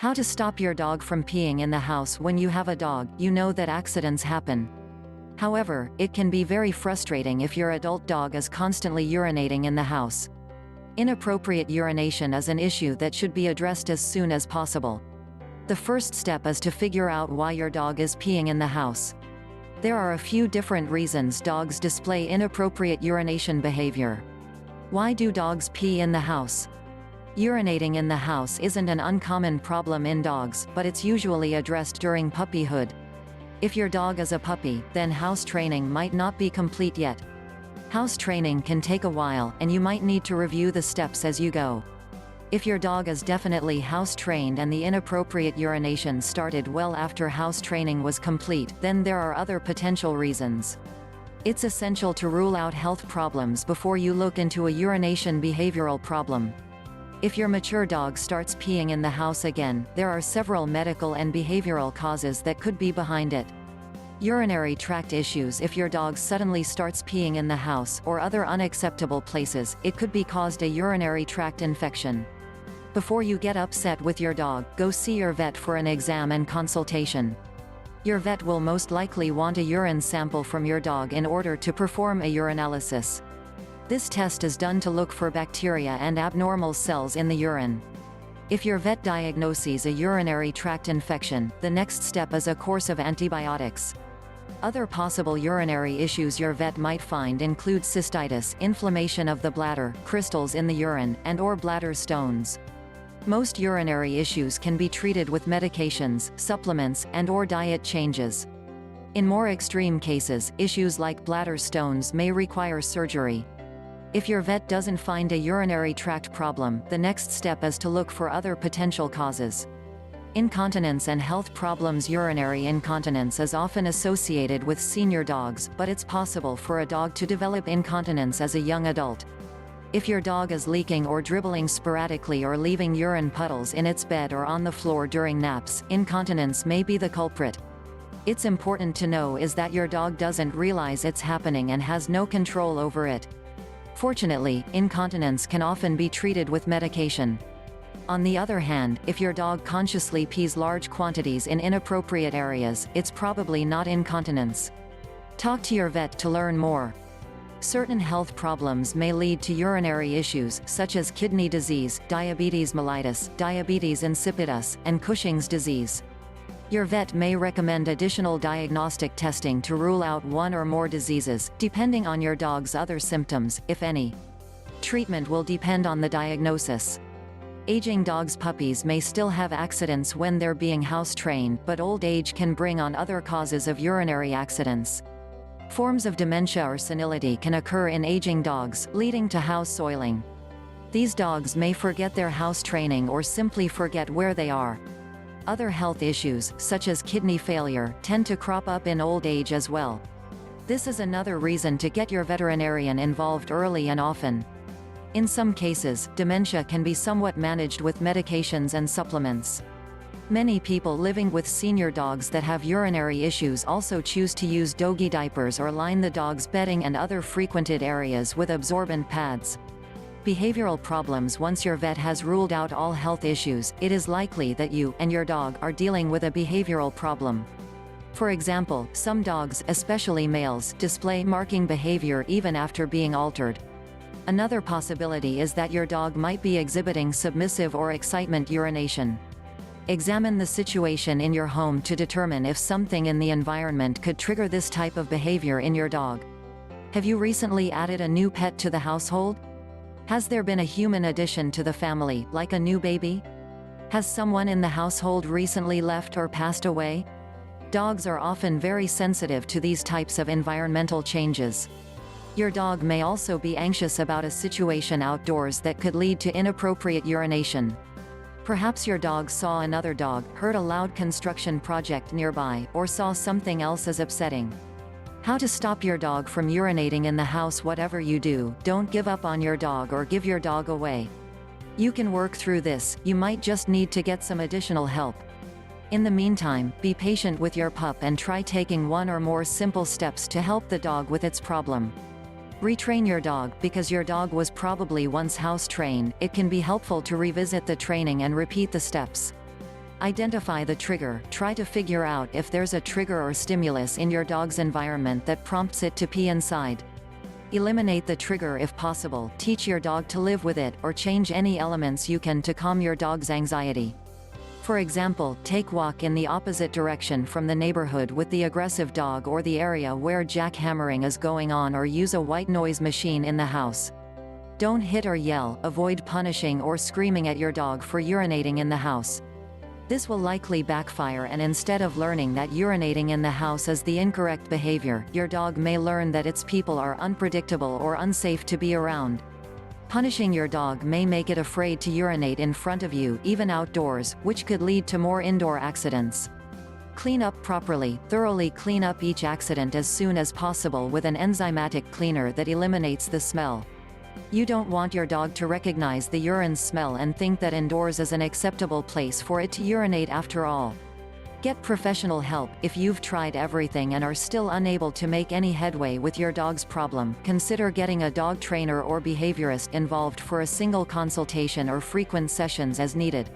How to stop your dog from peeing in the house. When you have a dog, you know that accidents happen. However, it can be very frustrating if your adult dog is constantly urinating in the house. Inappropriate urination is an issue that should be addressed as soon as possible. The first step is to figure out why your dog is peeing in the house. There are a few different reasons dogs display inappropriate urination behavior. Why do dogs pee in the house? Urinating in the house isn't an uncommon problem in dogs, but it's usually addressed during puppyhood. If your dog is a puppy, then house training might not be complete yet. House training can take a while, and you might need to review the steps as you go. If your dog is definitely house trained and the inappropriate urination started well after house training was complete, then there are other potential reasons. It's essential to rule out health problems before you look into a urination behavioral problem. If your mature dog starts peeing in the house again, there are several medical and behavioral causes that could be behind it. Urinary tract issues. If your dog suddenly starts peeing in the house, or other unacceptable places, it could be caused a urinary tract infection. Before you get upset with your dog, go see your vet for an exam and consultation. Your vet will most likely want a urine sample from your dog in order to perform a urinalysis. This test is done to look for bacteria and abnormal cells in the urine. If your vet diagnoses a urinary tract infection, the next step is a course of antibiotics. Other possible urinary issues your vet might find include cystitis, inflammation of the bladder, crystals in the urine, and/or bladder stones. Most urinary issues can be treated with medications, supplements, and/or diet changes. In more extreme cases, issues like bladder stones may require surgery. If your vet doesn't find a urinary tract problem, the next step is to look for other potential causes. Incontinence and health problems. Urinary incontinence is often associated with senior dogs, but it's possible for a dog to develop incontinence as a young adult. If your dog is leaking or dribbling sporadically or leaving urine puddles in its bed or on the floor during naps, incontinence may be the culprit. It's important to know is that your dog doesn't realize it's happening and has no control over it. Fortunately, incontinence can often be treated with medication. On the other hand, if your dog consciously pees large quantities in inappropriate areas, it's probably not incontinence. Talk to your vet to learn more. Certain health problems may lead to urinary issues, such as kidney disease, diabetes mellitus, diabetes insipidus, and Cushing's disease. Your vet may recommend additional diagnostic testing to rule out one or more diseases, depending on your dog's other symptoms, if any. Treatment will depend on the diagnosis. Aging dogs. Puppies may still have accidents when they're being house trained, but old age can bring on other causes of urinary accidents. Forms of dementia or senility can occur in aging dogs, leading to house soiling. These dogs may forget their house training or simply forget where they are. Other health issues, such as kidney failure, tend to crop up in old age as well. This is another reason to get your veterinarian involved early and often. In some cases, dementia can be somewhat managed with medications and supplements. Many people living with senior dogs that have urinary issues also choose to use doggy diapers or line the dog's bedding and other frequented areas with absorbent pads. Behavioral problems. Once your vet has ruled out all health issues, it is likely that you and your dog are dealing with a behavioral problem. For example, some dogs, especially males, display marking behavior even after being altered. Another possibility is that your dog might be exhibiting submissive or excitement urination. Examine the situation in your home to determine if something in the environment could trigger this type of behavior in your dog. Have you recently added a new pet to the household? Has there been a human addition to the family, like a new baby? Has someone in the household recently left or passed away? Dogs are often very sensitive to these types of environmental changes. Your dog may also be anxious about a situation outdoors that could lead to inappropriate urination. Perhaps your dog saw another dog, heard a loud construction project nearby, or saw something else as upsetting. How to stop your dog from urinating in the house. Whatever you do, don't give up on your dog or give your dog away. You can work through this. You might just need to get some additional help. In the meantime, be patient with your pup and try taking one or more simple steps to help the dog with its problem. Retrain your dog. Because your dog was probably once house trained, it can be helpful to revisit the training and repeat the steps. Identify the trigger. Try to figure out if there's a trigger or stimulus in your dog's environment that prompts it to pee inside. Eliminate the trigger if possible. Teach your dog to live with it, or change any elements you can to calm your dog's anxiety. For example, take walk in the opposite direction from the neighborhood with the aggressive dog or the area where jackhammering is going on, or use a white noise machine in the house. Don't hit or yell. Avoid punishing or screaming at your dog for urinating in the house. This will likely backfire, and instead of learning that urinating in the house is the incorrect behavior, your dog may learn that its people are unpredictable or unsafe to be around. Punishing your dog may make it afraid to urinate in front of you, even outdoors, which could lead to more indoor accidents. Clean up properly. Thoroughly clean up each accident as soon as possible with an enzymatic cleaner that eliminates the smell. You don't want your dog to recognize the urine smell and think that indoors is an acceptable place for it to urinate after all. Get professional help. If you've tried everything and are still unable to make any headway with your dog's problem, consider getting a dog trainer or behaviorist involved for a single consultation or frequent sessions as needed.